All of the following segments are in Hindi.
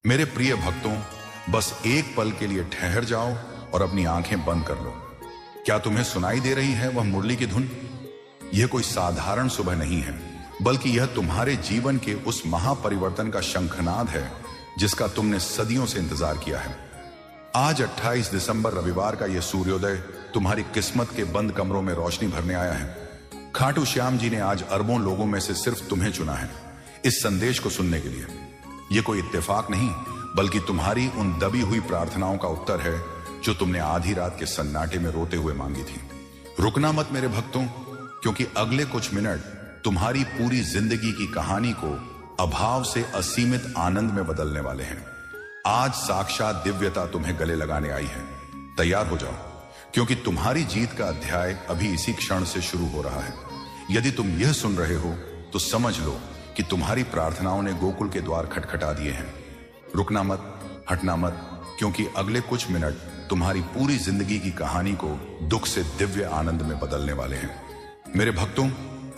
मेरे प्रिय भक्तों, बस एक पल के लिए ठहर जाओ और अपनी आंखें बंद कर लो। क्या तुम्हें सुनाई दे रही है वह मुरली की धुन? यह कोई साधारण सुबह नहीं है, बल्कि यह तुम्हारे जीवन के उस महापरिवर्तन का शंखनाद है जिसका तुमने सदियों से इंतजार किया है। आज 28 दिसंबर रविवार का यह सूर्योदय तुम्हारी किस्मत के बंद कमरों में रोशनी भरने आया है। खाटू श्याम जी ने आज अरबों लोगों में से सिर्फ तुम्हें चुना है इस संदेश को सुनने के लिए। यह कोई इत्तेफाक नहीं, बल्कि तुम्हारी उन दबी हुई प्रार्थनाओं का उत्तर है जो तुमने आधी रात के सन्नाटे में रोते हुए मांगी थी। रुकना मत मेरे भक्तों, क्योंकि अगले कुछ मिनट तुम्हारी पूरी जिंदगी की कहानी को अभाव से असीमित आनंद में बदलने वाले हैं। आज साक्षात दिव्यता तुम्हें गले लगाने आई है। तैयार हो जाओ, क्योंकि तुम्हारी जीत का अध्याय अभी इसी क्षण से शुरू हो रहा है। यदि तुम यह सुन रहे हो तो समझ लो कि तुम्हारी प्रार्थनाओं ने गोकुल के द्वार खटखटा दिए हैं। रुकना मत, हटना मत, क्योंकि अगले कुछ मिनट तुम्हारी पूरी जिंदगी की कहानी को दुख से दिव्य आनंद में बदलने वाले हैं। मेरे भक्तों,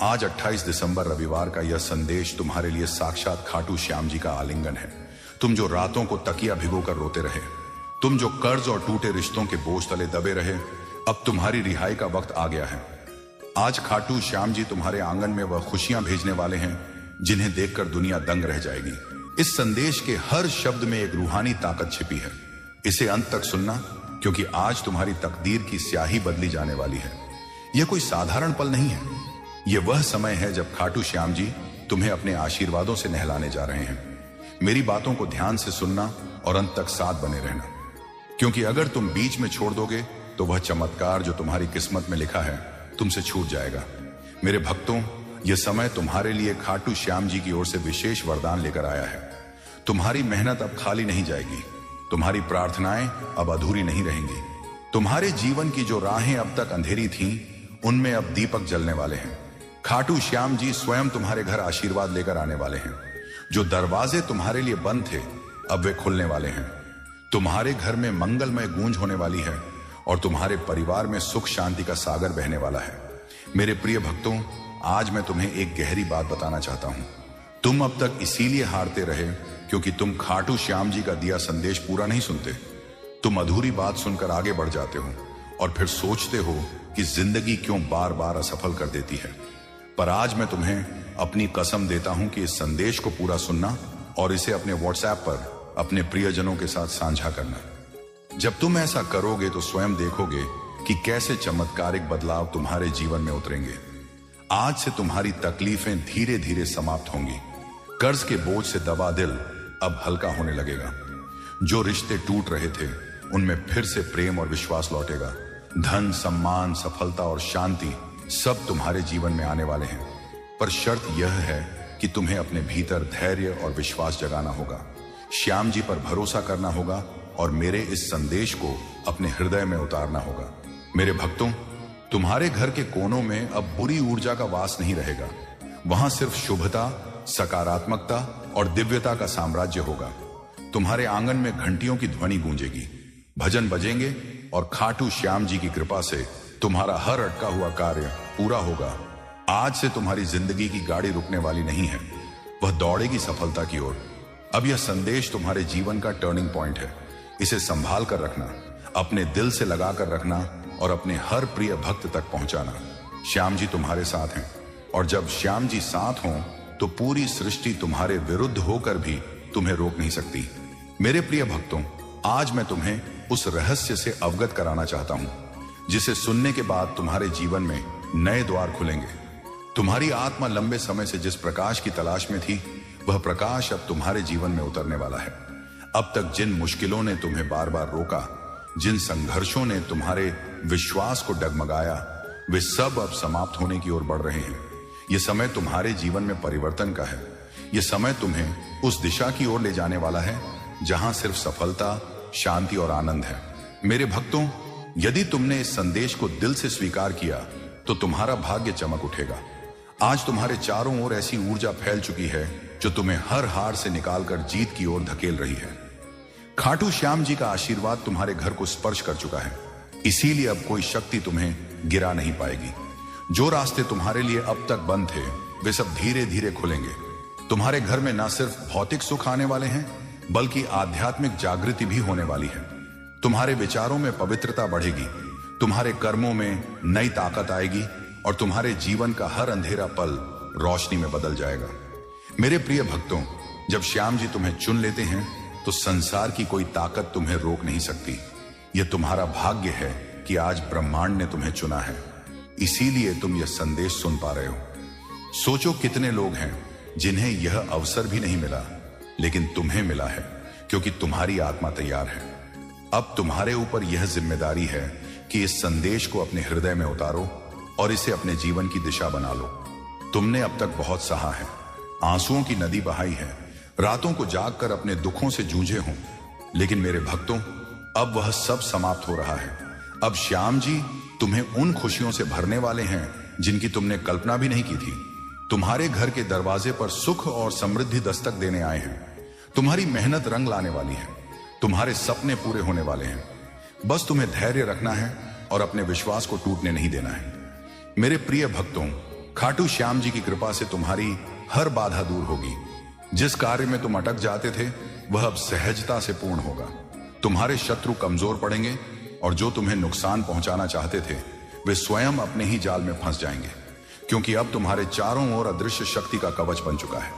आज 28 दिसंबर रविवार का यह संदेश तुम्हारे लिए साक्षात खाटू श्याम जी का आलिंगन है। तुम जो रातों को तकिया भिगोकर रोते रहे, तुम जो कर्ज और टूटे रिश्तों के बोझ तले दबे रहे, अब तुम्हारी रिहाई का वक्त आ गया है। आज खाटू श्याम जी तुम्हारे आंगन में वह खुशियां भेजने वाले हैं जिन्हें देखकर दुनिया दंग रह जाएगी। इस संदेश के हर शब्द में एक रूहानी ताकत छिपी है। इसे अंत तक सुनना, क्योंकि आज तुम्हारी तकदीर की स्याही बदली जाने वाली है। यह कोई साधारण पल नहीं है, यह वह समय है जब खाटू श्याम जी तुम्हें अपने आशीर्वादों से नहलाने जा रहे हैं। मेरी बातों को ध्यान से सुनना और अंत तक साथ बने रहना, क्योंकि अगर तुम बीच में छोड़ दोगे तो वह चमत्कार जो तुम्हारी किस्मत में लिखा है तुमसे छूट जाएगा। मेरे भक्तों, यह समय तुम्हारे लिए खाटू श्याम जी की ओर से विशेष वरदान लेकर आया है। तुम्हारी मेहनत अब खाली नहीं जाएगी, तुम्हारी प्रार्थनाएं अब अधूरी नहीं रहेंगी। तुम्हारे जीवन की जो राहें अब तक अंधेरी थीं, उनमें अब दीपक जलने वाले हैं। खाटू श्याम जी स्वयं तुम्हारे घर आशीर्वाद लेकर आने वाले हैं। जो दरवाजे तुम्हारे लिए बंद थे, अब वे खुलने वाले हैं। तुम्हारे घर में मंगलमय गूंज होने वाली है और तुम्हारे परिवार में सुख शांति का सागर बहने वाला है। मेरे प्रिय भक्तों, आज मैं तुम्हें एक गहरी बात बताना चाहता हूं। तुम अब तक इसीलिए हारते रहे क्योंकि तुम खाटू श्याम जी का दिया संदेश पूरा नहीं सुनते। तुम अधूरी बात सुनकर आगे बढ़ जाते हो और फिर सोचते हो कि जिंदगी क्यों बार बार असफल कर देती है। पर आज मैं तुम्हें अपनी कसम देता हूं कि इस संदेश को पूरा सुनना और इसे अपने व्हाट्सएप पर अपने प्रियजनों के साथ साझा करना। जब तुम ऐसा करोगे तो स्वयं देखोगे कि कैसे चमत्कारिक बदलाव तुम्हारे जीवन में उतरेंगे। आज से तुम्हारी तकलीफें धीरे धीरे समाप्त होंगी। कर्ज के बोझ से दबा दिल अब हल्का होने लगेगा। जो रिश्ते टूट रहे थे, उनमें फिर से प्रेम और विश्वास लौटेगा। धन, सम्मान, सफलता और शांति सब तुम्हारे जीवन में आने वाले हैं। पर शर्त यह है कि तुम्हें अपने भीतर धैर्य और विश्वास जगाना होगा, श्याम जी पर भरोसा करना होगा और मेरे इस संदेश को अपने हृदय में उतारना होगा। मेरे भक्तों, तुम्हारे घर के कोनों में अब बुरी ऊर्जा का वास नहीं रहेगा। वहां सिर्फ शुभता, सकारात्मकता और दिव्यता का साम्राज्य होगा। तुम्हारे आंगन में घंटियों की ध्वनि गूंजेगी, भजन बजेंगे और खाटू श्याम जी की कृपा से तुम्हारा हर अटका हुआ कार्य पूरा होगा। आज से तुम्हारी जिंदगी की गाड़ी रुकने वाली नहीं है, वह दौड़ेगी सफलता की ओर। अब यह संदेश तुम्हारे जीवन का टर्निंग पॉइंट है। इसे संभाल कर रखना, अपने दिल से लगा कर रखना और अपने हर प्रिय भक्त तक पहुंचाना। श्याम जी तुम्हारे साथ हैं और जब श्याम जी साथ हों तो पूरी सृष्टि तुम्हारे विरुद्ध होकर भी तुम्हें रोक नहीं सकती। मेरे प्रिय भक्तों, आज मैं तुम्हें उस रहस्य से अवगत कराना चाहता हूं जिसे सुनने के बाद तुम्हारे जीवन में नए द्वार खुलेंगे। तुम्हारी आत्मा लंबे समय से जिस प्रकाश की तलाश में थी, वह प्रकाश अब तुम्हारे जीवन में उतरने वाला है। अब तक जिन मुश्किलों ने तुम्हें बार बार रोका, जिन संघर्षों ने तुम्हारे विश्वास को डगमगाया, वे सब अब समाप्त होने की ओर बढ़ रहे हैं। यह समय तुम्हारे जीवन में परिवर्तन का है। यह समय तुम्हें उस दिशा की ओर ले जाने वाला है जहां सिर्फ सफलता, शांति और आनंद है। मेरे भक्तों, यदि तुमने इस संदेश को दिल से स्वीकार किया तो तुम्हारा भाग्य चमक उठेगा। आज तुम्हारे चारों ओर ऐसी ऊर्जा फैल चुकी है जो तुम्हें हर हार से निकालकर जीत की ओर धकेल रही है। खाटू श्याम जी का आशीर्वाद तुम्हारे घर को स्पर्श कर चुका है, इसीलिए अब कोई शक्ति तुम्हें गिरा नहीं पाएगी। जो रास्ते तुम्हारे लिए अब तक बंद थे, वे सब धीरे धीरे खुलेंगे। तुम्हारे घर में न सिर्फ भौतिक सुख आने वाले हैं, बल्कि आध्यात्मिक जागृति भी होने वाली है। तुम्हारे विचारों में पवित्रता बढ़ेगी, तुम्हारे कर्मों में नई ताकत आएगी और तुम्हारे जीवन का हर अंधेरा पल रोशनी में बदल जाएगा। मेरे प्रिय भक्तों, जब श्याम जी तुम्हें चुन लेते हैं तो संसार की कोई ताकत तुम्हें रोक नहीं सकती। यह तुम्हारा भाग्य है कि आज ब्रह्मांड ने तुम्हें चुना है, इसीलिए तुम यह संदेश सुन पा रहे हो। सोचो कितने लोग हैं जिन्हें यह अवसर भी नहीं मिला, लेकिन तुम्हें मिला है क्योंकि तुम्हारी आत्मा तैयार है। अब तुम्हारे ऊपर यह जिम्मेदारी है कि इस संदेश को अपने हृदय में उतारो और इसे अपने जीवन की दिशा बना लो। तुमने अब तक बहुत सहा है, आंसुओं की नदी बहाई है, रातों को जागकर अपने दुखों से जूझे हो, लेकिन मेरे भक्तों, अब वह सब समाप्त हो रहा है। अब श्याम जी तुम्हें उन खुशियों से भरने वाले हैं जिनकी तुमने कल्पना भी नहीं की थी। तुम्हारे घर के दरवाजे पर सुख और समृद्धि दस्तक देने आए हैं। तुम्हारी मेहनत रंग लाने वाली है, तुम्हारे सपने पूरे होने वाले हैं। बस तुम्हें धैर्य रखना है और अपने विश्वास को टूटने नहीं देना है। मेरे प्रिय भक्तों, खाटू श्याम जी की कृपा से तुम्हारी हर बाधा दूर होगी। जिस कार्य में तुम अटक जाते थे वह अब सहजता से पूर्ण होगा। तुम्हारे शत्रु कमजोर पड़ेंगे और जो तुम्हें नुकसान पहुंचाना चाहते थे वे स्वयं अपने ही जाल में फंस जाएंगे, क्योंकि अब तुम्हारे चारों ओर अदृश्य शक्ति का कवच बन चुका है।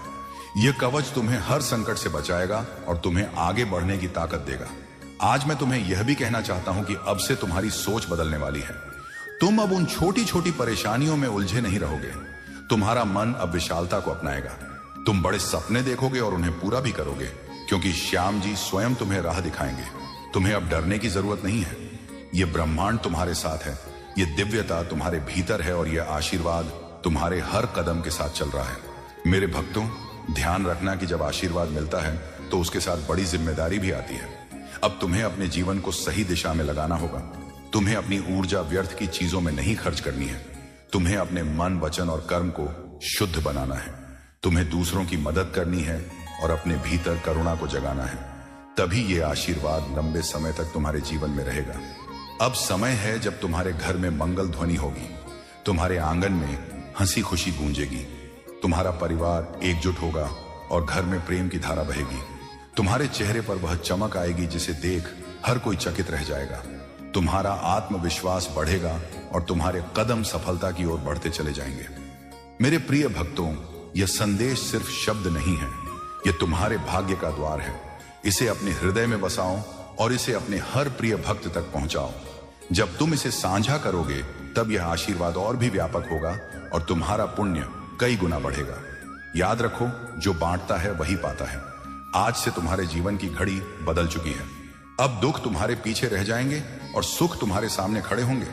यह कवच तुम्हें हर संकट से बचाएगा और तुम्हें आगे बढ़ने की ताकत देगा। आज मैं तुम्हें यह भी कहना चाहता हूं कि अब से तुम्हारी सोच बदलने वाली है। तुम अब उन छोटी छोटी परेशानियों में उलझे नहीं रहोगे। तुम्हारा मन अब विशालता को अपनाएगा। तुम बड़े सपने देखोगे और उन्हें पूरा भी करोगे, क्योंकि श्याम जी स्वयं तुम्हें राह दिखाएंगे। तुम्हें अब डरने की जरूरत नहीं है। यह ब्रह्मांड तुम्हारे साथ है, यह दिव्यता तुम्हारे भीतर है और यह आशीर्वाद तुम्हारे हर कदम के साथ चल रहा है। मेरे भक्तों, ध्यान रखना कि जब आशीर्वाद मिलता है तो उसके साथ बड़ी जिम्मेदारी भी आती है। अब तुम्हें अपने जीवन को सही दिशा में लगाना होगा। तुम्हें अपनी ऊर्जा व्यर्थ की चीजों में नहीं खर्च करनी है। तुम्हें अपने मन, वचन और कर्म को शुद्ध बनाना है। तुम्हें दूसरों की मदद करनी है और अपने भीतर करुणा को जगाना है। तभी यह आशीर्वाद लंबे समय तक तुम्हारे जीवन में रहेगा। अब समय है जब तुम्हारे घर में मंगल ध्वनि होगी, तुम्हारे आंगन में हंसी खुशी गूंजेगी, तुम्हारा परिवार एकजुट होगा और घर में प्रेम की धारा बहेगी। तुम्हारे चेहरे पर वह चमक आएगी जिसे देख हर कोई चकित रह जाएगा। तुम्हारा आत्मविश्वास बढ़ेगा और तुम्हारे कदम सफलता की ओर बढ़ते चले जाएंगे। मेरे प्रिय भक्तों, यह संदेश सिर्फ शब्द नहीं है, यह तुम्हारे भाग्य का द्वार है। इसे अपने हृदय में बसाओ और इसे अपने हर प्रिय भक्त तक पहुंचाओ। जब तुम इसे साझा करोगे तब यह आशीर्वाद और भी व्यापक होगा और तुम्हारा पुण्य कई गुना बढ़ेगा। याद रखो, जो बांटता है वही पाता है। आज से तुम्हारे जीवन की घड़ी बदल चुकी है। अब दुख तुम्हारे पीछे रह जाएंगे और सुख तुम्हारे सामने खड़े होंगे।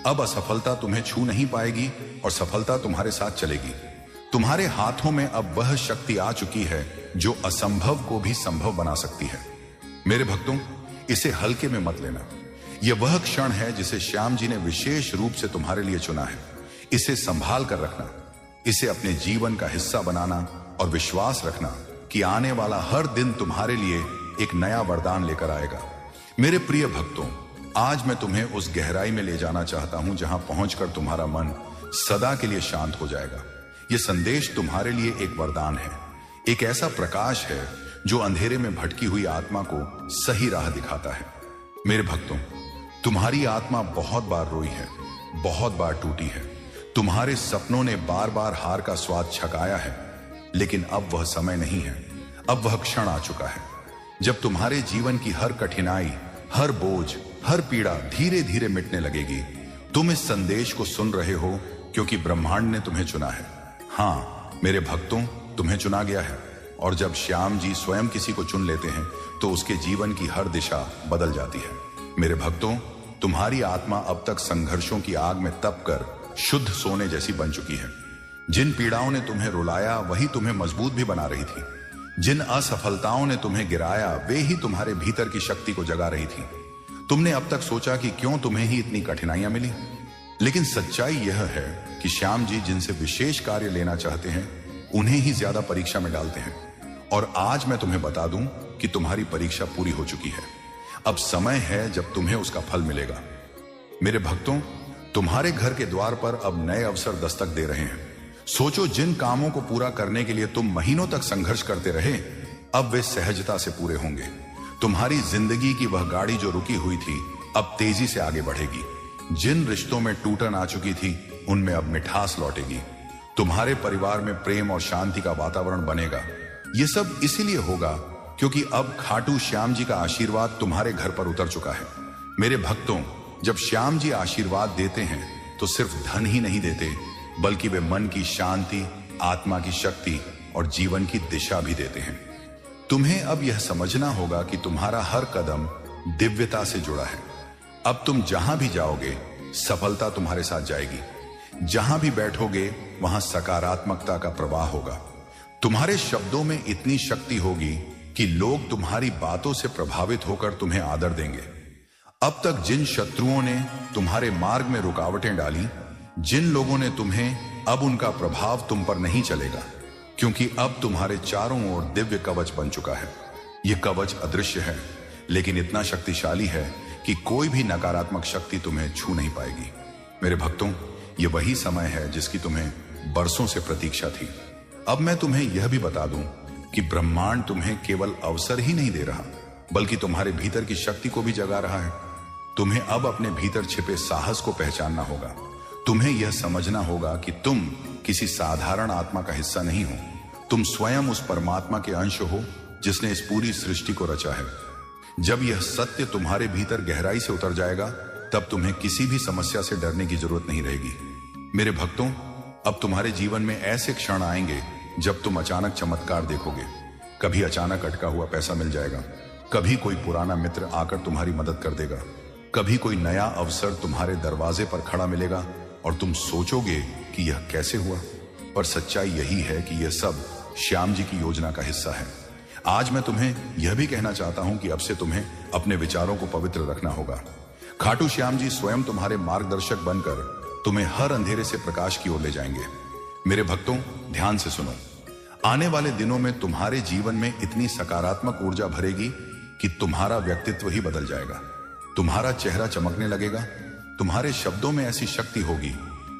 अब असफलता तुम्हें छू नहीं पाएगी और सफलता तुम्हारे साथ चलेगी। तुम्हारे हाथों में अब वह शक्ति आ चुकी है जो असंभव को भी संभव बना सकती है। मेरे भक्तों, इसे हल्के में मत लेना। यह वह क्षण है जिसे श्याम जी ने विशेष रूप से तुम्हारे लिए चुना है। इसे संभाल कर रखना, इसे अपने जीवन का हिस्सा बनाना और विश्वास रखना कि आने वाला हर दिन तुम्हारे लिए एक नया वरदान लेकर आएगा। मेरे प्रिय भक्तों, आज मैं तुम्हें उस गहराई में ले जाना चाहता हूं जहां पहुंचकर तुम्हारा मन सदा के लिए शांत हो जाएगा। यह संदेश तुम्हारे लिए एक वरदान है, एक ऐसा प्रकाश है जो अंधेरे में भटकी हुई आत्मा को सही राह दिखाता है। मेरे भक्तों, तुम्हारी आत्मा बहुत बार रोई है, बहुत बार टूटी है। तुम्हारे सपनों ने बार बार हार का स्वाद छकाया है, लेकिन अब वह समय नहीं है। अब वह क्षण आ चुका है जब तुम्हारे जीवन की हर कठिनाई, हर बोझ, हर पीड़ा धीरे धीरे मिटने लगेगी। तुम इस संदेश को सुन रहे हो क्योंकि ब्रह्मांड ने तुम्हें चुना है। हाँ मेरे भक्तों, तुम्हें चुना गया है। और जब श्याम जी स्वयं किसी को चुन लेते हैं तो उसके जीवन की हर दिशा बदल जाती है। मेरे भक्तों, तुम्हारी आत्मा अब तक संघर्षों की आग में तप कर शुद्ध सोने जैसी बन चुकी है। जिन पीड़ाओं ने तुम्हें रुलाया वही तुम्हें मजबूत भी बना रही थी। जिन असफलताओं ने तुम्हें गिराया वे ही तुम्हारे भीतर की शक्ति को जगा रही थी। तुमने अब तक सोचा कि क्यों तुम्हें ही इतनी कठिनाइयां मिली, लेकिन सच्चाई यह है कि श्याम जी जिनसे विशेष कार्य लेना चाहते हैं उन्हें ही ज्यादा परीक्षा में डालते हैं। और आज मैं तुम्हें बता दूं कि तुम्हारी परीक्षा पूरी हो चुकी है। अब समय है जब तुम्हें उसका फल मिलेगा। मेरे भक्तों, तुम्हारे घर के द्वार पर अब नए अवसर दस्तक दे रहे हैं। सोचो, जिन कामों को पूरा करने के लिए तुम महीनों तक संघर्ष करते रहे, अब वे सहजता से पूरे होंगे। तुम्हारी जिंदगी की वह गाड़ी जो रुकी हुई थी अब तेजी से आगे बढ़ेगी। जिन रिश्तों में टूटन आ चुकी थी उनमें अब मिठास लौटेगी। तुम्हारे परिवार में प्रेम और शांति का वातावरण बनेगा। यह सब इसीलिए होगा क्योंकि अब खाटू श्याम जी का आशीर्वाद तुम्हारे घर पर उतर चुका है। मेरे भक्तों, जब श्याम जी आशीर्वाद देते हैं तो सिर्फ धन ही नहीं देते, बल्कि वे मन की शांति, आत्मा की शक्ति और जीवन की दिशा भी देते हैं। तुम्हें अब यह समझना होगा कि तुम्हारा हर कदम दिव्यता से जुड़ा है। अब तुम जहां भी जाओगे सफलता तुम्हारे साथ जाएगी। जहां भी बैठोगे वहां सकारात्मकता का प्रवाह होगा। तुम्हारे शब्दों में इतनी शक्ति होगी कि लोग तुम्हारी बातों से प्रभावित होकर तुम्हें आदर देंगे। अब तक जिन शत्रुओं ने तुम्हारे मार्ग में रुकावटें डाली, जिन लोगों ने तुम्हें, अब उनका प्रभाव तुम पर नहीं चलेगा, क्योंकि अब तुम्हारे चारों ओर दिव्य कवच बन चुका है। यह कवच अदृश्य है लेकिन इतना शक्तिशाली है कि कोई भी नकारात्मक शक्ति तुम्हें छू नहीं पाएगी। मेरे भक्तों, यह वही समय है जिसकी तुम्हें बरसों से प्रतीक्षा थी। अब मैं तुम्हें यह भी बता दूं कि ब्रह्मांड तुम्हें केवल अवसर ही नहीं दे रहा, बल्कि तुम्हारे भीतर की शक्ति को भी जगा रहा है। तुम्हें अब अपने भीतर छिपे साहस को पहचानना होगा। तुम्हें यह समझना होगा कि तुम किसी साधारण आत्मा का हिस्सा नहीं हो। तुम स्वयं उस परमात्मा के अंश हो जिसने इस पूरी सृष्टि को रचा है। जब यह सत्य तुम्हारे भीतर गहराई से उतर जाएगा, तब तुम्हें किसी भी समस्या से डरने की जरूरत नहीं रहेगी। मेरे भक्तों, अब तुम्हारे जीवन में ऐसे क्षण आएंगे जब तुम अचानक चमत्कार देखोगे। कभी अचानक अटका हुआ पैसा मिल जाएगा, कभी कोई पुराना मित्र आकर तुम्हारी मदद कर देगा, कभी कोई नया अवसर तुम्हारे दरवाजे पर खड़ा मिलेगा और तुम सोचोगे कि यह कैसे हुआ। पर सच्चाई यही है कि यह सब श्याम जी की योजना का हिस्सा है। आज मैं तुम्हें यह भी कहना चाहता हूं कि अब से तुम्हें अपने विचारों को पवित्र रखना होगा। खाटू श्याम जी स्वयं तुम्हारे मार्गदर्शक बनकर तुम्हें हर अंधेरे से प्रकाश की ओर ले जाएंगे। मेरे भक्तों, ध्यान से सुनो। आने वाले दिनों में तुम्हारे जीवन में इतनी सकारात्मक ऊर्जा भरेगी कि तुम्हारा व्यक्तित्व ही बदल जाएगा। तुम्हारा चेहरा चमकने लगेगा। तुम्हारे शब्दों में ऐसी शक्ति होगी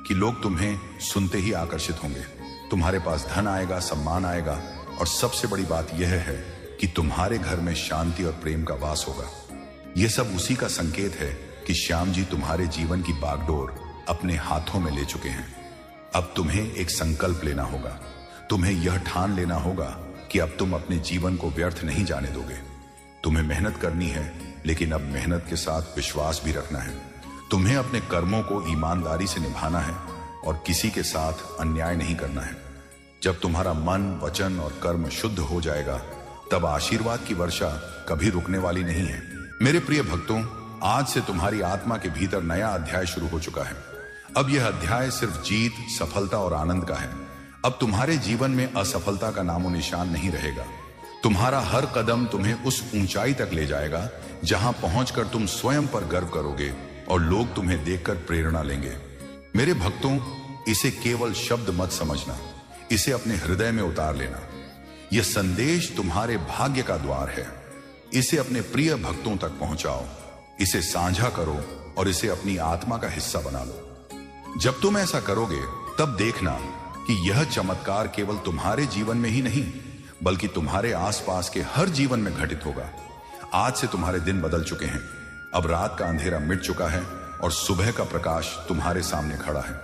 कि लोग तुम्हें सुनते ही आकर्षित होंगे। तुम्हारे पास धन आएगा, सम्मान आएगा, और सबसे बड़ी बात यह है कि तुम्हारे घर में शांति और प्रेम का वास होगा। यह सब उसी का संकेत है कि श्याम जी तुम्हारे जीवन की बागडोर अपने हाथों में ले चुके हैं। अब तुम्हें एक संकल्प लेना होगा। तुम्हें यह ठान लेना होगा कि अब तुम अपने जीवन को व्यर्थ नहीं जाने दोगे। तुम्हें मेहनत करनी है, लेकिन अब मेहनत के साथ विश्वास भी रखना है। तुम्हें अपने कर्मों को ईमानदारी से निभाना है और किसी के साथ अन्याय नहीं करना है। जब तुम्हारा मन, वचन और कर्म शुद्ध हो जाएगा, तब आशीर्वाद की वर्षा कभी रुकने वाली नहीं है। मेरे प्रिय भक्तों, आज से तुम्हारी आत्मा के भीतर नया अध्याय शुरू हो चुका है। अब यह अध्याय सिर्फ जीत, सफलता और आनंद का है। अब तुम्हारे जीवन में असफलता का नामो निशान नहीं रहेगा। तुम्हारा हर कदम तुम्हें उस ऊंचाई तक ले जाएगा जहां पहुंचकर तुम स्वयं पर गर्व करोगे और लोग तुम्हें देखकर प्रेरणा लेंगे। मेरे भक्तों, इसे केवल शब्द मत समझना, इसे अपने हृदय में उतार लेना। यह संदेश तुम्हारे भाग्य का द्वार है। इसे अपने प्रिय भक्तों तक पहुंचाओ, इसे साझा करो और इसे अपनी आत्मा का हिस्सा बना लो। जब तुम ऐसा करोगे, तब देखना कि यह चमत्कार केवल तुम्हारे जीवन में ही नहीं, बल्कि तुम्हारे आसपास के हर जीवन में घटित होगा। आज से तुम्हारे दिन बदल चुके हैं। अब रात का अंधेरा मिट चुका है और सुबह का प्रकाश तुम्हारे सामने खड़ा है।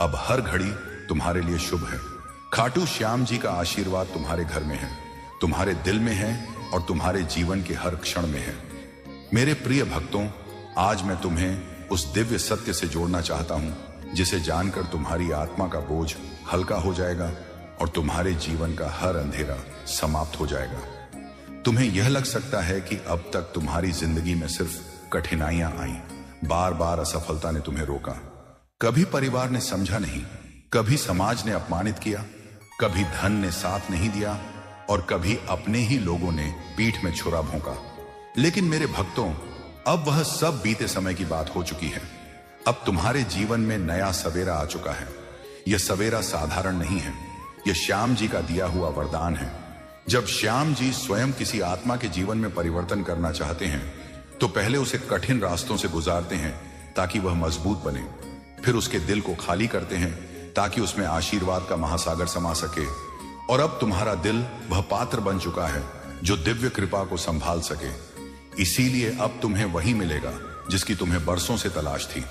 अब हर घड़ी तुम्हारे लिए शुभ है। खाटू श्याम जी का आशीर्वाद तुम्हारे घर में है, तुम्हारे दिल में है और तुम्हारे जीवन के हर क्षण में है। मेरे प्रिय भक्तों, आज मैं तुम्हें उस दिव्य सत्य से जोड़ना चाहता हूं जिसे जानकर तुम्हारी आत्मा का बोझ हल्का हो जाएगा और तुम्हारे जीवन का हर अंधेरा समाप्त हो जाएगा। तुम्हें यह लग सकता है कि अब तक तुम्हारी जिंदगी में सिर्फ कठिनाइयां आई, बार बार असफलता ने तुम्हें रोका। कभी परिवार ने समझा नहीं, कभी समाज ने अपमानित किया, कभी धन ने साथ नहीं दिया और कभी अपने ही लोगों ने पीठ में छुरा भोंका। लेकिन मेरे भक्तों, अब वह सब बीते समय की बात हो चुकी है। अब तुम्हारे जीवन में नया सवेरा आ चुका है। यह सवेरा साधारण नहीं है, यह श्याम जी का दिया हुआ वरदान है। जब श्याम जी स्वयं किसी आत्मा के जीवन में परिवर्तन करना चाहते हैं, तो पहले उसे कठिन रास्तों से गुजारते हैं ताकि वह मजबूत बने। फिर उसके दिल को खाली करते हैं ताकि उसमें आशीर्वाद का महासागर समा सके। और अब तुम्हारा दिल वह पात्र बन चुका है जो दिव्य कृपा को संभाल सके। इसीलिए अब तुम्हें वही मिलेगा जिसकी तुम्हें बरसों से तलाश थी।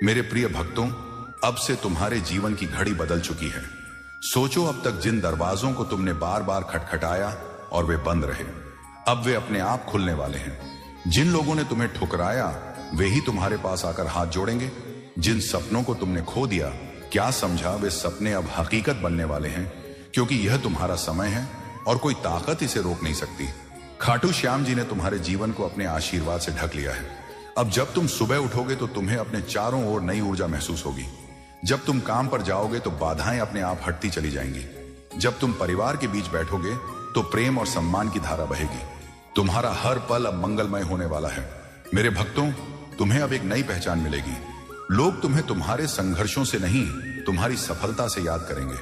मेरे प्रिय भक्तों, अब से तुम्हारे जीवन की घड़ी बदल चुकी है। सोचो, अब तक जिन दरवाजों को तुमने बार बार खटखटाया और वे बंद रहे, अब वे अपने आप खुलने वाले हैं। जिन लोगों ने तुम्हें ठुकराया वे ही तुम्हारे पास आकर हाथ जोड़ेंगे। जिन सपनों को तुमने खो दिया, क्या समझा वे सपने अब हकीकत बनने वाले हैं, क्योंकि यह तुम्हारा समय है और कोई ताकत इसे रोक नहीं सकती। खाटू श्याम जी ने तुम्हारे जीवन को अपने आशीर्वाद से ढक लिया है। अब जब तुम सुबह उठोगे तो तुम्हें अपने चारों ओर नई ऊर्जा महसूस होगी। जब तुम काम पर जाओगे तो बाधाएं अपने आप हटती चली जाएंगी। जब तुम परिवार के बीच बैठोगे तो प्रेम और सम्मान की धारा बहेगी। तुम्हारा हर पल अब मंगलमय होने वाला है। मेरे भक्तों, तुम्हें अब एक नई पहचान मिलेगी। लोग तुम्हें तुम्हारे संघर्षों से नहीं, तुम्हारी सफलता से याद करेंगे।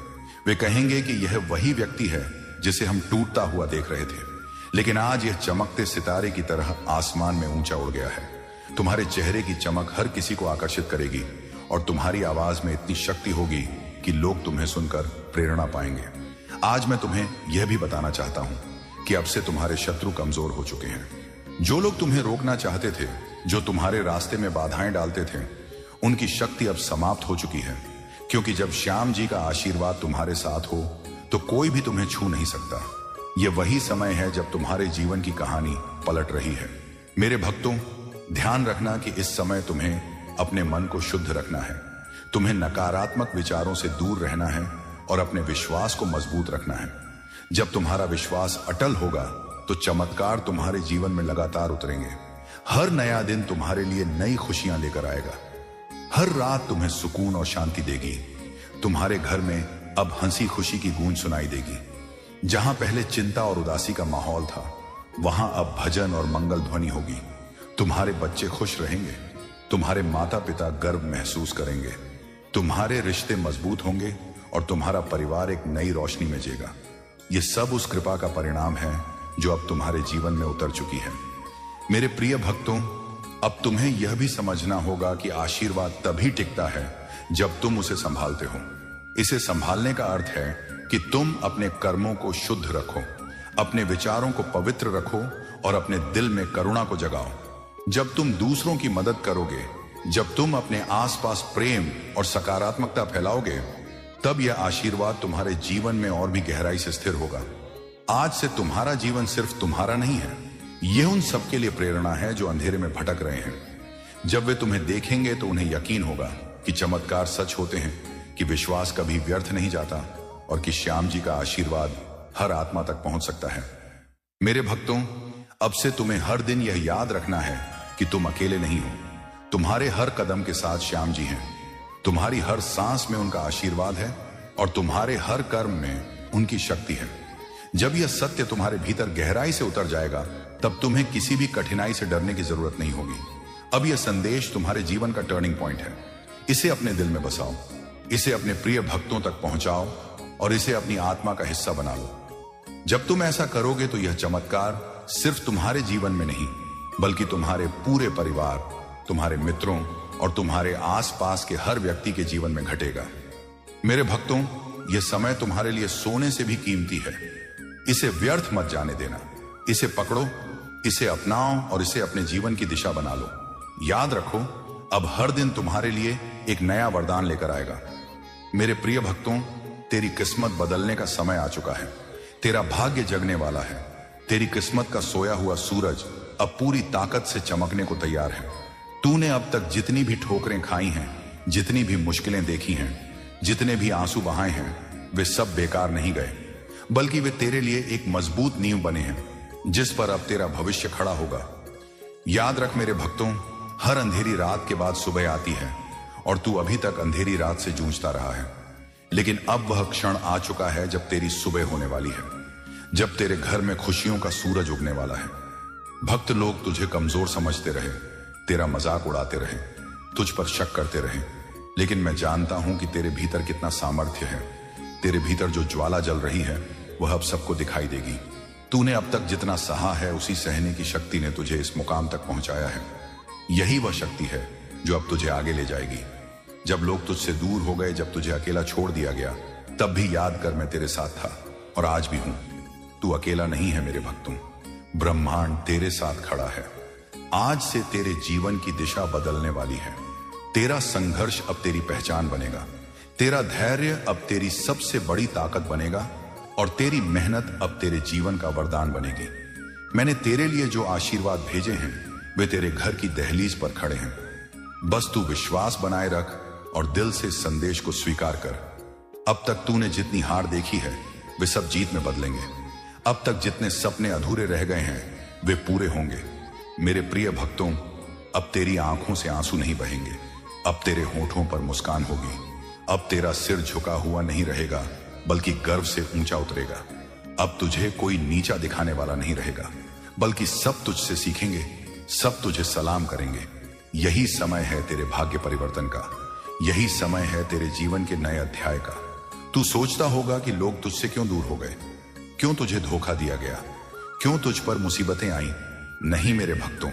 वे कहेंगे कि यह वही व्यक्ति है जिसे हम टूटता हुआ देख रहे थे, लेकिन आज यह चमकते सितारे की तरह आसमान में ऊंचा उड़ गया है। तुम्हारे चेहरे की चमक हर किसी को आकर्षित करेगी और तुम्हारी आवाज में इतनी शक्ति होगी कि लोग तुम्हें सुनकर प्रेरणा पाएंगे। आज मैं तुम्हें यह भी बताना चाहता हूं कि अब से तुम्हारे शत्रु कमजोर हो चुके हैं। जो लोग तुम्हें रोकना चाहते थे, जो तुम्हारे रास्ते में बाधाएं डालते थे, उनकी शक्ति अब समाप्त हो चुकी है, क्योंकि जब श्याम जी का आशीर्वाद तुम्हारे साथ हो तो कोई भी तुम्हें छू नहीं सकता। यह वही समय है जब तुम्हारे जीवन की कहानी पलट रही है। मेरे भक्तों, ध्यान रखना कि इस समय तुम्हें अपने मन को शुद्ध रखना है। तुम्हें नकारात्मक विचारों से दूर रहना है और अपने विश्वास को मजबूत रखना है। जब तुम्हारा विश्वास अटल होगा तो चमत्कार तुम्हारे जीवन में लगातार उतरेंगे। हर नया दिन तुम्हारे लिए नई खुशियां लेकर आएगा। हर रात तुम्हें सुकून और शांति देगी। तुम्हारे घर में अब हंसी खुशी की गूंज सुनाई देगी। जहां पहले चिंता और उदासी का माहौल था, वहां अब भजन और मंगल ध्वनि होगी। तुम्हारे बच्चे खुश रहेंगे। तुम्हारे माता पिता गर्व महसूस करेंगे। तुम्हारे रिश्ते मजबूत होंगे और तुम्हारा परिवार एक नई रोशनी में जिएगा। यह सब उस कृपा का परिणाम है जो अब तुम्हारे जीवन में उतर चुकी है। मेरे प्रिय भक्तों, अब तुम्हें यह भी समझना होगा कि आशीर्वाद तभी टिकता है जब तुम उसे संभालते हो। इसे संभालने का अर्थ है कि तुम अपने कर्मों को शुद्ध रखो, अपने विचारों को पवित्र रखो और अपने दिल में करुणा को जगाओ। जब तुम दूसरों की मदद करोगे, जब तुम अपने आसपास प्रेम और सकारात्मकता फैलाओगे, तब यह आशीर्वाद तुम्हारे जीवन में और भी गहराई से स्थिर होगा। आज से तुम्हारा जीवन सिर्फ तुम्हारा नहीं है, यह उन सबके लिए प्रेरणा है जो अंधेरे में भटक रहे हैं। जब वे तुम्हें देखेंगे तो उन्हें यकीन होगा कि चमत्कार सच होते हैं, कि विश्वास कभी व्यर्थ नहीं जाता और कि श्याम जी का आशीर्वाद हर आत्मा तक पहुंच सकता है। मेरे भक्तों, अब से तुम्हें हर दिन यह याद रखना है कि तुम अकेले नहीं हो। तुम्हारे हर कदम के साथ श्याम जी हैं। तुम्हारी हर सांस में उनका आशीर्वाद है और तुम्हारे हर कर्म में उनकी शक्ति है। जब यह सत्य तुम्हारे भीतर गहराई से उतर जाएगा, तब तुम्हें किसी भी कठिनाई से डरने की जरूरत नहीं होगी। अब यह संदेश तुम्हारे जीवन का टर्निंग पॉइंट है। इसे अपने दिल में बसाओ, इसे अपने प्रिय भक्तों तक पहुंचाओ और इसे अपनी आत्मा का हिस्सा बना लो। जब तुम ऐसा करोगे तो यह चमत्कार सिर्फ तुम्हारे जीवन में नहीं, बल्कि तुम्हारे पूरे परिवार, तुम्हारे मित्रों और तुम्हारे आसपास के हर व्यक्ति के जीवन में घटेगा। मेरे भक्तों, यह समय तुम्हारे लिए सोने से भी कीमती है। इसे व्यर्थ मत जाने देना। इसे पकड़ो, इसे अपनाओ और इसे अपने जीवन की दिशा बना लो। याद रखो, अब हर दिन तुम्हारे लिए एक नया वरदान लेकर आएगा। मेरे प्रिय भक्तों, तेरी किस्मत बदलने का समय आ चुका है। तेरा भाग्य जगने वाला है। तेरी किस्मत का सोया हुआ सूरज अब पूरी ताकत से चमकने को तैयार है। तूने अब तक जितनी भी ठोकरें खाई हैं, जितनी भी मुश्किलें देखी हैं, जितने भी आंसू बहाए हैं, वे सब बेकार नहीं गए, बल्कि वे तेरे लिए एक मजबूत नींव बने हैं जिस पर अब तेरा भविष्य खड़ा होगा। याद रख मेरे भक्तों, हर अंधेरी रात के बाद सुबह आती है और तू अभी तक अंधेरी रात से जूझता रहा है। लेकिन अब वह क्षण आ चुका है जब तेरी सुबह होने वाली है, जब तेरे घर में खुशियों का सूरज उगने वाला है। भक्त लोग तुझे कमजोर समझते रहे, तेरा मजाक उड़ाते रहे, तुझ पर शक करते रहे, लेकिन मैं जानता हूं कि तेरे भीतर कितना सामर्थ्य है। तेरे भीतर जो ज्वाला जल रही है वह अब सबको दिखाई देगी। तूने अब तक जितना सहा है, उसी सहने की शक्ति ने तुझे इस मुकाम तक पहुंचाया है। यही वह शक्ति है जो अब तुझे आगे ले जाएगी। जब लोग तुझसे दूर हो गए, जब तुझे अकेला छोड़ दिया गया, तब भी याद कर मैं तेरे साथ था और आज भी हूं। तू अकेला नहीं है मेरे भक्तों, ब्रह्मांड तेरे साथ खड़ा है। आज से तेरे जीवन की दिशा बदलने वाली है। तेरा संघर्ष अब तेरी पहचान बनेगा, तेरा धैर्य अब तेरी सबसे बड़ी ताकत बनेगा और तेरी मेहनत अब तेरे जीवन का वरदान बनेगी। मैंने तेरे लिए जो आशीर्वाद भेजे हैं वे तेरे घर की दहलीज पर खड़े हैं। बस तू विश्वास बनाए रख और दिल से संदेश को स्वीकार कर। अब तक तूने जितनी हार देखी है वे सब जीत में बदलेंगे। अब तक जितने सपने अधूरे रह गए हैं वे पूरे होंगे। मेरे प्रिय भक्तों, अब तेरी आंखों से आंसू नहीं बहेंगे, अब तेरे होठों पर मुस्कान होगी। अब तेरा सिर झुका हुआ नहीं रहेगा बल्कि गर्व से ऊंचा उतरेगा। अब तुझे कोई नीचा दिखाने वाला नहीं रहेगा बल्कि सब तुझसे सीखेंगे, सब तुझे सलाम करेंगे। यही समय है तेरे भाग्य परिवर्तन का, यही समय है तेरे जीवन के नए अध्याय का। तू सोचता होगा कि लोग तुझसे क्यों दूर हो गए, क्यों तुझे धोखा दिया गया, क्यों तुझ पर मुसीबतें आई। नहीं मेरे भक्तों,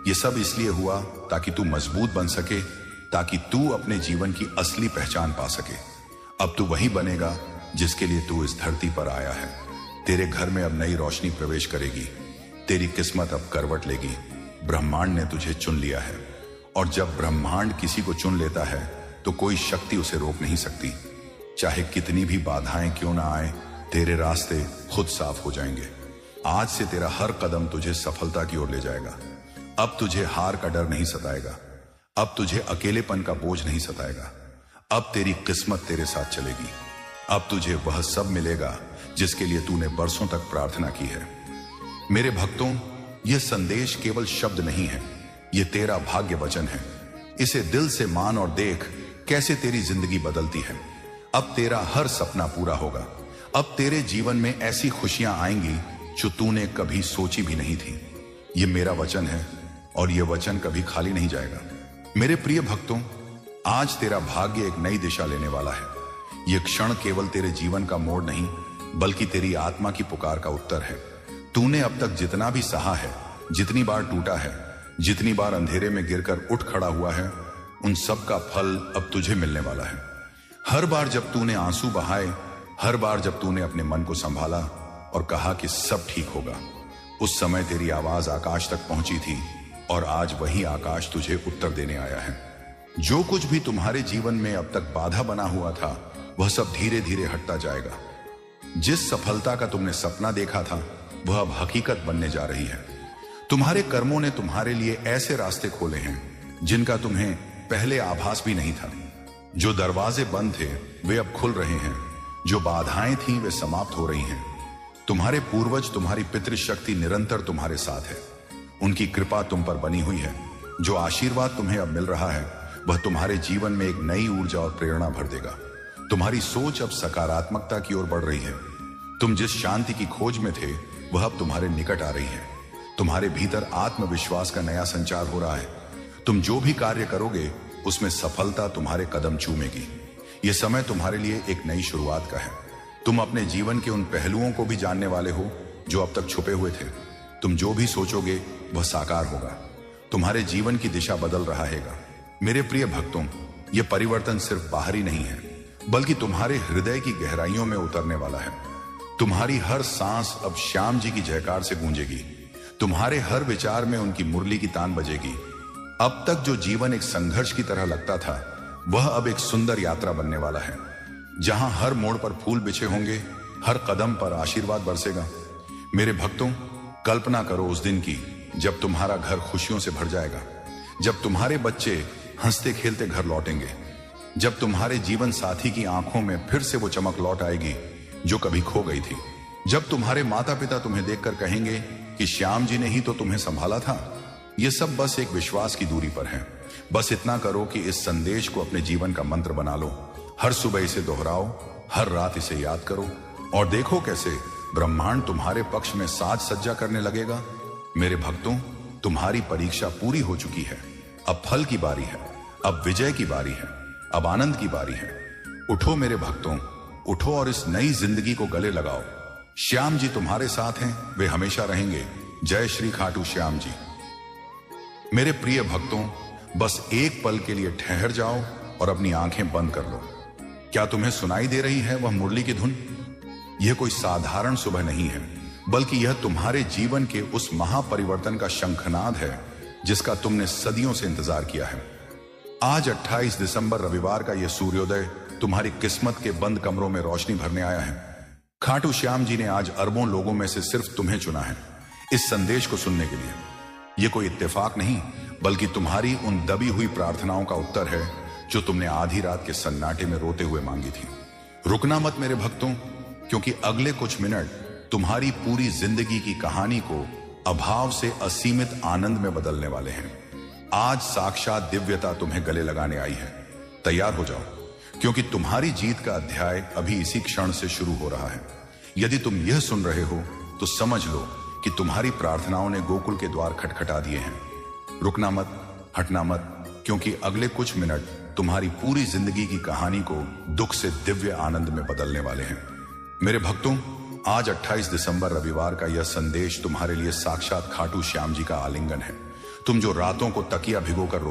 ये सब इसलिए हुआ ताकि तू मजबूत बन सके, ताकि तू अपने जीवन की असली पहचान पा सके। अब तू वही बनेगा जिसके लिए तू इस धरती पर आया है। तेरे घर में अब नई रोशनी प्रवेश करेगी, तेरी किस्मत अब करवट लेगी। ब्रह्मांड ने तुझे चुन लिया है और जब ब्रह्मांड किसी को चुन लेता है तो कोई शक्ति उसे रोक नहीं सकती। चाहे कितनी भी बाधाएं क्यों ना आए, तेरे रास्ते खुद साफ हो जाएंगे। आज से तेरा हर कदम तुझे सफलता की ओर ले जाएगा। अब तुझे हार का डर नहीं सताएगा, अब तुझे अकेलेपन का बोझ नहीं सताएगा। अब तेरी किस्मत तेरे साथ चलेगी। अब तुझे वह सब मिलेगा जिसके लिए तूने बरसों तक प्रार्थना की है। मेरे भक्तों, यह संदेश केवल शब्द नहीं है, यह तेरा भाग्य वचन है। इसे दिल से मान और देख कैसे तेरी जिंदगी बदलती है। अब तेरा हर सपना पूरा होगा। अब तेरे जीवन में ऐसी खुशियां आएंगी जो तूने कभी सोची भी नहीं थी। यह मेरा वचन है और यह वचन कभी खाली नहीं जाएगा। मेरे प्रिय भक्तों, आज तेरा भाग्य एक नई दिशा लेने वाला है। यह क्षण केवल तेरे जीवन का मोड़ नहीं बल्कि तेरी आत्मा की पुकार का उत्तर है। तूने अब तक जितना भी सहा है, जितनी बार टूटा है, जितनी बार अंधेरे में गिरकर उठ खड़ा हुआ है, उन सब का फल अब तुझे मिलने वाला है। हर बार जब तूने आंसू बहाए, हर बार जब तूने अपने मन को संभाला और कहा कि सब ठीक होगा, उस समय तेरी आवाज आकाश तक पहुंची थी और आज वही आकाश तुझे उत्तर देने आया है। जो कुछ भी तुम्हारे जीवन में अब तक बाधा बना हुआ था वह सब धीरे धीरे हटता जाएगा। जिस सफलता का तुमने सपना देखा था वह अब हकीकत बनने जा रही है। तुम्हारे कर्मों ने तुम्हारे लिए ऐसे रास्ते खोले हैं जिनका तुम्हें पहले आभास भी नहीं था। जो दरवाजे बंद थे वे अब खुल रहे हैं, जो बाधाएं थीं वे समाप्त हो रही हैं। तुम्हारे पूर्वज, तुम्हारी पितृशक्ति निरंतर तुम्हारे साथ है। उनकी कृपा तुम पर बनी हुई है। जो आशीर्वाद तुम्हें अब मिल रहा है वह तुम्हारे जीवन में एक नई ऊर्जा और प्रेरणा भर देगा। तुम्हारी सोच अब सकारात्मकता की ओर बढ़ रही है। तुम जिस शांति की खोज में थे वह अब तुम्हारे निकट आ रही है। तुम्हारे भीतर आत्मविश्वास का नया संचार हो रहा है। तुम जो भी कार्य करोगे उसमें सफलता तुम्हारे कदम चूमेगी। यह समय तुम्हारे लिए एक नई शुरुआत का है। तुम अपने जीवन के उन पहलुओं को भी जानने वाले हो जो अब तक छुपे हुए थे। तुम जो भी सोचोगे वह साकार होगा। तुम्हारे जीवन की दिशा बदल रहा है। मेरे प्रिय भक्तों, यह परिवर्तन सिर्फ बाहरी नहीं है बल्कि तुम्हारे हृदय की गहराइयों में उतरने वाला है। तुम्हारी हर सांस अब श्याम जी की जयकार से गूंजेगी। तुम्हारे हर विचार में उनकी मुरली की तान बजेगी। अब तक जो जीवन एक संघर्ष की तरह लगता था वह अब एक सुंदर यात्रा बनने वाला है, जहां हर मोड़ पर फूल बिछे होंगे, हर कदम पर आशीर्वाद बरसेगा। मेरे भक्तों, कल्पना करो उस दिन की जब तुम्हारा घर खुशियों से भर जाएगा, जब तुम्हारे बच्चे हंसते खेलते घर लौटेंगे, जब तुम्हारे जीवन साथी की आंखों में फिर से वो चमक लौट आएगी जो कभी खो गई थी, जब तुम्हारे माता पिता तुम्हें देखकर कहेंगे कि श्याम जी ने ही तो तुम्हें संभाला था। ये सब बस एक विश्वास की दूरी पर है। बस इतना करो कि इस संदेश को अपने जीवन का मंत्र बना लो। हर सुबह इसे दोहराओ, हर रात इसे याद करो और देखो कैसे ब्रह्मांड तुम्हारे पक्ष में साज सज्जा करने लगेगा। मेरे भक्तों, तुम्हारी परीक्षा पूरी हो चुकी है। अब फल की बारी है, अब विजय की बारी है, अब आनंद की बारी है। उठो मेरे भक्तों, उठो और इस नई जिंदगी को गले लगाओ। श्याम जी तुम्हारे साथ हैं, वे हमेशा रहेंगे। जय श्री खाटू श्याम जी। मेरे प्रिय भक्तों, बस एक पल के लिए ठहर जाओ और अपनी आंखें बंद कर लो। क्या तुम्हें सुनाई दे रही है वह मुरली की धुन? यह कोई साधारण सुबह नहीं है बल्कि यह तुम्हारे जीवन के उस महापरिवर्तन का शंखनाद है जिसका तुमने सदियों से इंतजार किया है। आज 28 दिसंबर रविवार का यह सूर्योदय तुम्हारी किस्मत के बंद कमरों में रोशनी भरने आया है। खाटू श्याम जी ने आज अरबों लोगों में से सिर्फ तुम्हें चुना है इस संदेश को सुनने के लिए। यह कोई इत्तेफाक नहीं, बल्कि तुम्हारी उन दबी हुई प्रार्थनाओं का उत्तर है जो तुमने आधी रात के सन्नाटे में रोते हुए मांगी थी। रुकना मत मेरे भक्तों, क्योंकि अगले कुछ मिनट तुम्हारी पूरी जिंदगी की कहानी को अभाव से असीमित आनंद में बदलने वाले हैं। आज साक्षात दिव्यता तुम्हें गले लगाने आई है। तैयार हो जाओ, क्योंकि तुम्हारी जीत का अध्याय अभी इसी क्षण से शुरू हो रहा है। यदि तुम यह सुन रहे हो तो समझ लो कि तुम्हारी प्रार्थनाओं ने गोकुल के द्वार खटखटा दिए हैं। रुकना मत, हटना मत, क्योंकि अगले कुछ मिनट तुम्हारी पूरी जिंदगी की कहानी को दुख से दिव्य आनंद में बदलने वाले हैं। मेरे भक्तों, आज 28 दिसंबर रविवार का यह संदेश तुम्हारे लिए साक्षात खाटू श्याम जी का आलिंगन है। तुम जो रातों को तकिया भिगोकर